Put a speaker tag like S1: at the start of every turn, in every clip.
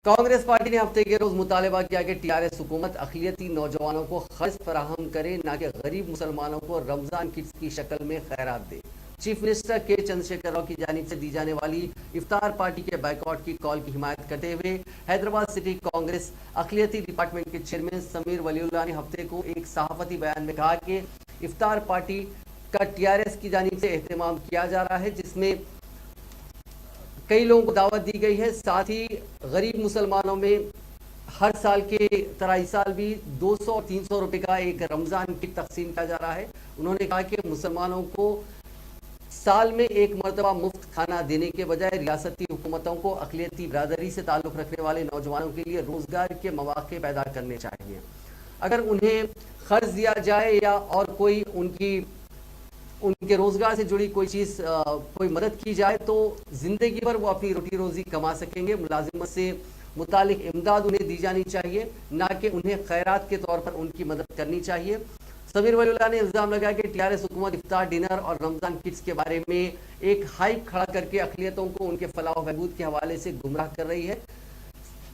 S1: Congress party ने हफ्ते के रोज मुतालबा किया कि टीआरएस हुकूमत अक़लियती नौजवानों को खर्च फराहम करे, न कि गरीब मुसलमानों को रमजान किट्स की शक्ल में खैरात दे। चीफ मिनिस्टर के चंद्रशेखर राव की जानिब से दी जाने वाली इफ्तार पार्टी के बाइकआउट की कॉल की हिमायत करते हुए हैदराबाद सिटी कांग्रेस अक़लियती डिपार्टमेंट के चेयरमैन समीर वलीउल्लाह ने हफ्ते को एक सहाफ़ती बयान में कहा कि इफ्तार पार्टी का टीआरएस की जानिब से एहतमाम किया जा रहा है, जिसमें कई लोगों को दावत दी गई है। साथ ही गरीब मुसलमानों में हर साल के तरह इस साल भी 200 और 300 रुपए का एक रमज़ान किट तकसीम किया जा रहा है। उन्होंने कहा कि मुसलमानों को साल में एक मरतबा मुफ्त खाना देने के बजाय रियासती हुकूमतों को अक़लियती बिरादरी से ताल्लुक़ रखने वाले नौजवानों के लिए रोज़गार के मौक़े पैदा करने चाहिए। अगर उन्हें ख़र्च दिया जाए या और कोई उनके रोज़गार से जुड़ी कोई चीज़ कोई मदद की जाए तो ज़िंदगी भर वो अपनी रोटी रोज़ी कमा सकेंगे। मुलाजिमत से मुतालिक इमदाद उन्हें दी जानी चाहिए, ना कि उन्हें खैरात के तौर पर उनकी मदद करनी चाहिए। समीर वलीउल्लाह ने इल्ज़ाम लगाया कि टीआरएस हुकूमत इफ्तार डिनर और रमज़ान किट्स के बारे में एक हाइप खड़ा करके अक़लियतों को उनके फलाह व बहबूद के हवाले से गुमराह कर रही है।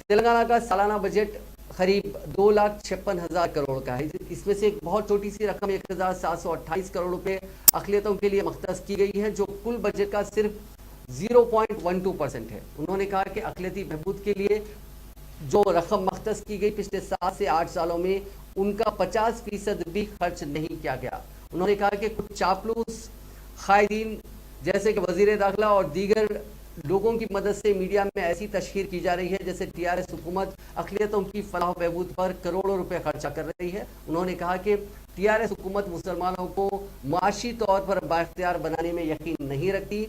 S1: तेलंगाना का सालाना बजट करीब 2,56,000 करोड़ का है। इसमें से एक बहुत छोटी सी रकम 1,728 करोड़ रुपए अक़लियतों के लिए मख्तस की गई है, जो कुल बजट का सिर्फ 0.12% है। उन्होंने कहा कि अक़लियती बहबूद के लिए जो रकम मख्तस की गई पिछले 7 से 8 सालों में उनका 50% भी खर्च नहीं किया गया। उन्होंने कहा कि कुछ चापलूस कायदीन जैसे कि वज़ीर दाखिला और दीगर लोगों की मदद से मीडिया में ऐसी तशहीर की जा रही है जैसे टीआरएस हुकूमत अक़लियतों की फलाह बहबूद पर करोड़ों रुपए खर्चा कर रही है। उन्होंने कहा कि टीआरएस हुकूमत मुसलमानों को माशी तौर पर बाइख्तियार बनाने में यकीन नहीं रखती।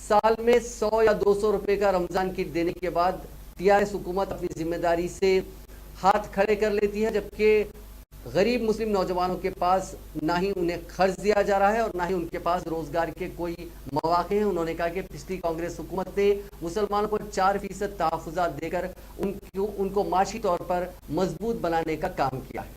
S1: साल में 100 या 200 रुपए का रमज़ान किट देने के बाद टीआरएस हुकूमत अपनी जिम्मेदारी से हाथ खड़े कर लेती है, जबकि गरीब मुस्लिम नौजवानों के पास ना ही उन्हें खर्च दिया जा रहा है और ना ही उनके पास रोजगार के कोई मौके हैं। उन्होंने कहा कि पिछली कांग्रेस हुकूमत ने मुसलमानों को 4% तहफ़्फ़ुज़ात देकर उनको माशी तौर पर मजबूत बनाने का काम किया है।